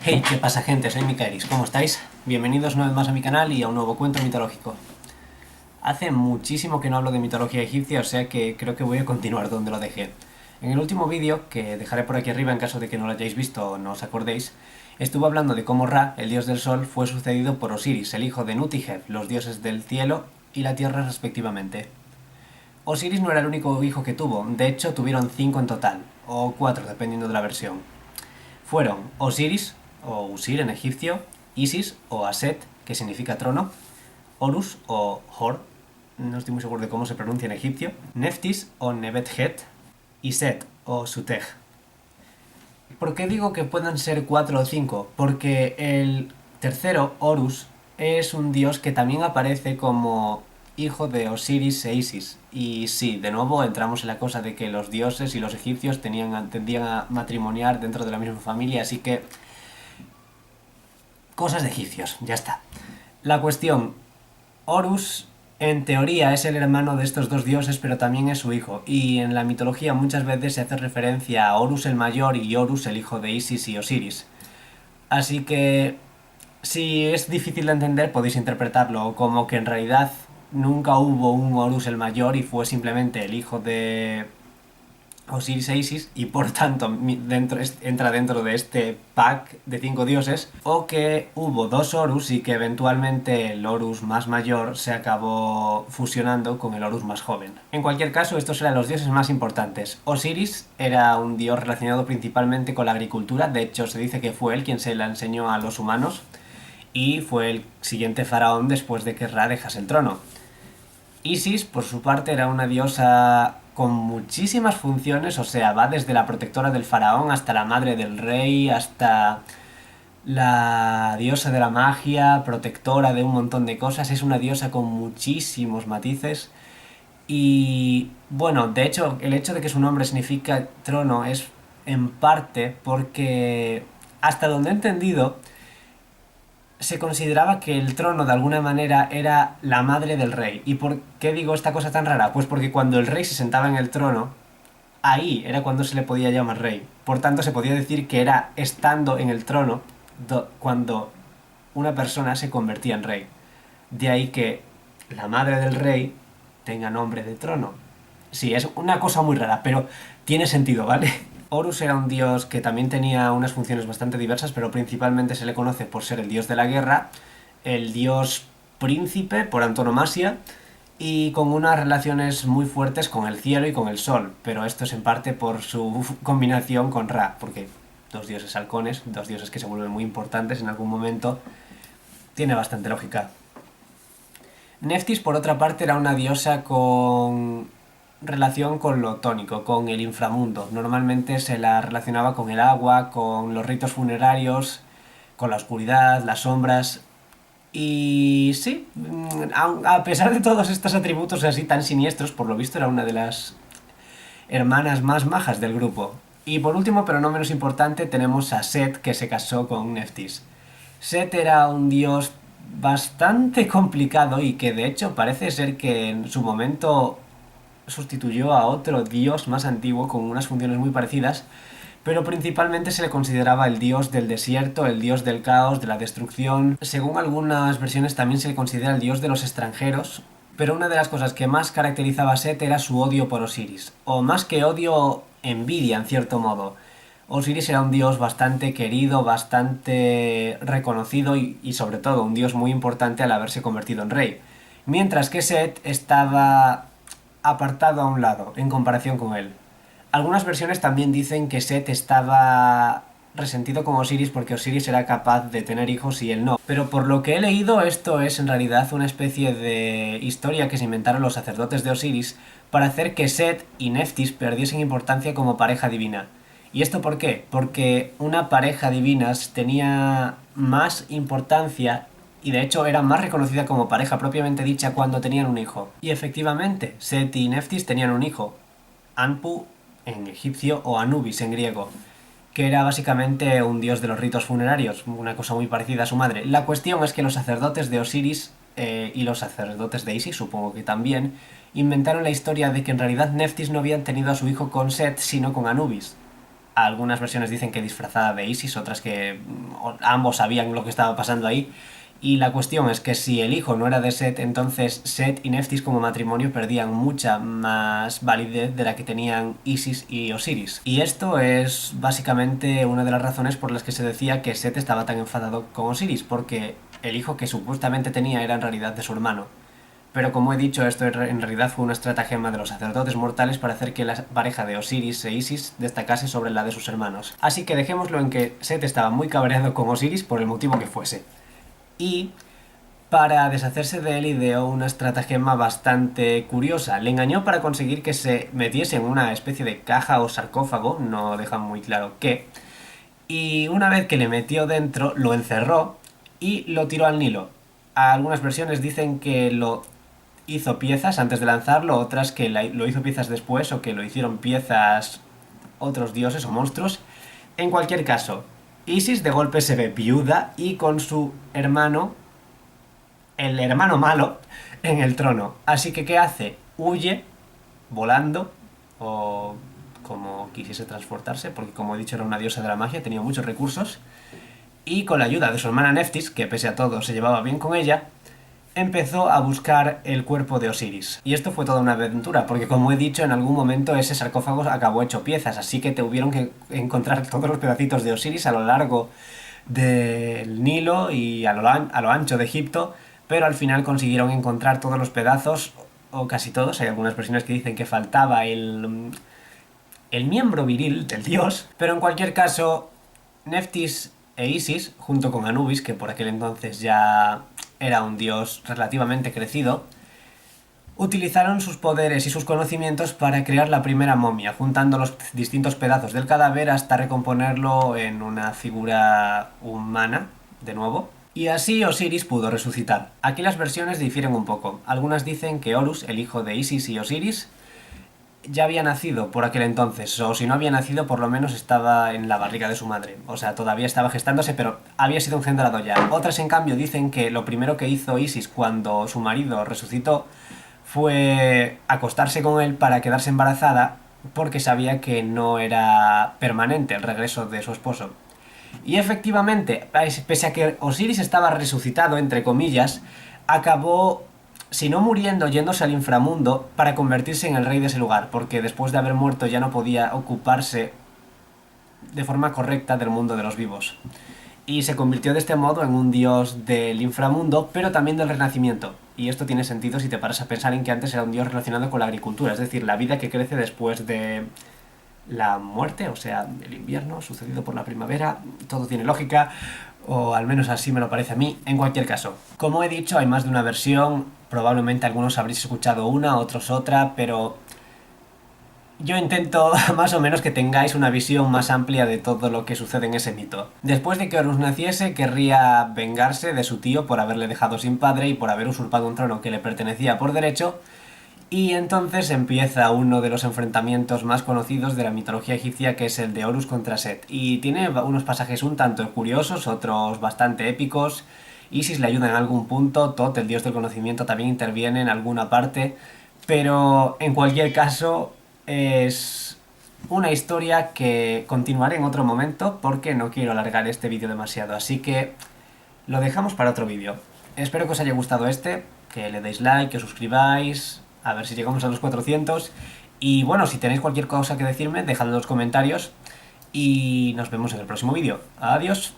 Hey, ¿qué pasa, gente? Soy Mikaelis, ¿cómo estáis? Bienvenidos una vez más a mi canal y a un nuevo cuento mitológico. Hace muchísimo que no hablo de mitología egipcia, o sea que creo que voy a continuar donde lo dejé. En el último vídeo, que dejaré por aquí arriba en caso de que no lo hayáis visto o no os acordéis, estuve hablando de cómo Ra, el dios del sol, fue sucedido por Osiris, el hijo de Nut y Heb, los dioses del cielo y la tierra respectivamente. Osiris no era el único hijo que tuvo, de hecho tuvieron 5 en total, o 4 dependiendo de la versión. Fueron Osiris, o Usir en egipcio, Isis, o Aset, que significa trono, Horus, o Hor, no estoy muy seguro de cómo se pronuncia en egipcio, Neftis, o Nebet-Het, y Set, o Sutej. ¿Por qué digo que puedan ser 4 o 5? Porque el tercero, Horus, es un dios que también aparece como hijo de Osiris e Isis. Y sí, de nuevo entramos en la cosa de que los dioses y los egipcios tendían a matrimoniar dentro de la misma familia, así que... cosas de egipcios, ya está. La cuestión, Horus en teoría es el hermano de estos dos dioses, pero también es su hijo, y en la mitología muchas veces se hace referencia a Horus el mayor y Horus el hijo de Isis y Osiris. Así que, si es difícil de entender, podéis interpretarlo como que en realidad nunca hubo un Horus el mayor y fue simplemente el hijo de Osiris e Isis, y por tanto entra dentro de este pack de 5 dioses, o que hubo 2 Horus y que eventualmente el Horus más mayor se acabó fusionando con el Horus más joven. En cualquier caso, estos eran los dioses más importantes. Osiris era un dios relacionado principalmente con la agricultura, de hecho se dice que fue él quien se la enseñó a los humanos, y fue el siguiente faraón después de que Ra dejase el trono. Isis, por su parte, era una diosa con muchísimas funciones, o sea, va desde la protectora del faraón hasta la madre del rey, hasta la diosa de la magia, protectora de un montón de cosas. Es una diosa con muchísimos matices. Y bueno, de hecho, el hecho de que su nombre significa trono es en parte porque, hasta donde he entendido, se consideraba que el trono de alguna manera era la madre del rey. ¿Y por qué digo esta cosa tan rara? Pues porque cuando el rey se sentaba en el trono, ahí era cuando se le podía llamar rey. Por tanto, se podía decir que era estando en el trono cuando una persona se convertía en rey. De ahí que la madre del rey tenga nombre de trono. Sí, es una cosa muy rara, pero tiene sentido, ¿vale? Horus era un dios que también tenía unas funciones bastante diversas, pero principalmente se le conoce por ser el dios de la guerra, el dios príncipe por antonomasia, y con unas relaciones muy fuertes con el cielo y con el sol, pero esto es en parte por su combinación con Ra, porque dos dioses halcones, dos dioses que se vuelven muy importantes en algún momento, tiene bastante lógica. Neftis, por otra parte, era una diosa con relación con lo tónico, con el inframundo. Normalmente se la relacionaba con el agua, con los ritos funerarios, con la oscuridad, las sombras. Y sí, a pesar de todos estos atributos así tan siniestros, por lo visto era una de las hermanas más majas del grupo. Y por último, pero no menos importante, tenemos a Set, que se casó con Neftis. Set era un dios bastante complicado y que de hecho parece ser que en su momento sustituyó a otro dios más antiguo con unas funciones muy parecidas, pero principalmente se le consideraba el dios del desierto, el dios del caos, de la destrucción. Según algunas versiones también se le considera el dios de los extranjeros, pero una de las cosas que más caracterizaba a Set era su odio por Osiris, o más que odio, envidia en cierto modo. Osiris era un dios bastante querido, bastante reconocido y sobre todo un dios muy importante al haberse convertido en rey, mientras que Set estaba apartado a un lado en comparación con él. Algunas versiones también dicen que Set estaba resentido con Osiris porque Osiris era capaz de tener hijos y él no. Pero por lo que he leído, esto es en realidad una especie de historia que se inventaron los sacerdotes de Osiris para hacer que Set y Neftis perdiesen importancia como pareja divina. ¿Y esto por qué? Porque una pareja divina tenía más importancia y de hecho era más reconocida como pareja propiamente dicha cuando tenían un hijo. Y efectivamente, Set y Neftis tenían un hijo, Anpu en egipcio o Anubis en griego, que era básicamente un dios de los ritos funerarios, una cosa muy parecida a su madre. La cuestión es que los sacerdotes de Osiris y los sacerdotes de Isis, supongo que también, inventaron la historia de que en realidad Neftis no habían tenido a su hijo con Set, sino con Anubis. Algunas versiones dicen que disfrazada de Isis, otras que ambos sabían lo que estaba pasando ahí. Y la cuestión es que si el hijo no era de Set, entonces Set y Neftis como matrimonio perdían mucha más validez de la que tenían Isis y Osiris. Y esto es básicamente una de las razones por las que se decía que Set estaba tan enfadado con Osiris, porque el hijo que supuestamente tenía era en realidad de su hermano. Pero como he dicho, esto en realidad fue una estratagema de los sacerdotes mortales para hacer que la pareja de Osiris e Isis destacase sobre la de sus hermanos. Así que dejémoslo en que Set estaba muy cabreado con Osiris por el motivo que fuese. Y para deshacerse de él ideó una estratagema bastante curiosa. Le engañó para conseguir que se metiese en una especie de caja o sarcófago, no dejan muy claro qué, y una vez que le metió dentro, lo encerró y lo tiró al Nilo. Algunas versiones dicen que lo hizo piezas antes de lanzarlo, otras que lo hizo piezas después o que lo hicieron piezas otros dioses o monstruos. En cualquier caso, Isis de golpe se ve viuda y con su hermano, el hermano malo, en el trono. Así que ¿qué hace? Huye volando o como quisiese transportarse, porque como he dicho era una diosa de la magia, tenía muchos recursos, y con la ayuda de su hermana Neftis, que pese a todo se llevaba bien con ella, empezó a buscar el cuerpo de Osiris. Y esto fue toda una aventura, porque como he dicho, en algún momento ese sarcófago acabó hecho piezas, así que tuvieron que encontrar todos los pedacitos de Osiris a lo largo del Nilo y a lo ancho de Egipto, pero al final consiguieron encontrar todos los pedazos, o casi todos. Hay algunas versiones que dicen que faltaba el miembro viril del dios, pero en cualquier caso, Neftis e Isis, junto con Anubis, que por aquel entonces ya era un dios relativamente crecido, utilizaron sus poderes y sus conocimientos para crear la primera momia, juntando los distintos pedazos del cadáver hasta recomponerlo en una figura humana, de nuevo. Y así Osiris pudo resucitar. Aquí las versiones difieren un poco. Algunas dicen que Horus, el hijo de Isis y Osiris, ya había nacido por aquel entonces, o si no había nacido, por lo menos estaba en la barriga de su madre. O sea, todavía estaba gestándose, pero había sido engendrado ya. Otras, en cambio, dicen que lo primero que hizo Isis cuando su marido resucitó fue acostarse con él para quedarse embarazada, porque sabía que no era permanente el regreso de su esposo. Y efectivamente, pese a que Osiris estaba resucitado, entre comillas, acabó, si no muriendo, yéndose al inframundo para convertirse en el rey de ese lugar, porque después de haber muerto ya no podía ocuparse de forma correcta del mundo de los vivos. Y se convirtió de este modo en un dios del inframundo, pero también del renacimiento. Y esto tiene sentido si te paras a pensar en que antes era un dios relacionado con la agricultura, es decir, la vida que crece después de la muerte, o sea, el invierno sucedido por la primavera. Todo tiene lógica, o al menos así me lo parece a mí. En cualquier caso, como he dicho, hay más de una versión, probablemente algunos habréis escuchado una, otros otra, pero yo intento más o menos que tengáis una visión más amplia de todo lo que sucede en ese mito. Después de que Horus naciese, querría vengarse de su tío por haberle dejado sin padre y por haber usurpado un trono que le pertenecía por derecho. Y entonces empieza uno de los enfrentamientos más conocidos de la mitología egipcia, que es el de Horus contra Set. Y tiene unos pasajes un tanto curiosos, otros bastante épicos. Isis le ayuda en algún punto, Tot, el dios del conocimiento, también interviene en alguna parte. Pero en cualquier caso es una historia que continuaré en otro momento porque no quiero alargar este vídeo demasiado. Así que lo dejamos para otro vídeo. Espero que os haya gustado este, que le deis like, que os suscribáis, a ver si llegamos a los 400. Y bueno, si tenéis cualquier cosa que decirme, dejadlo en los comentarios y nos vemos en el próximo vídeo. Adiós.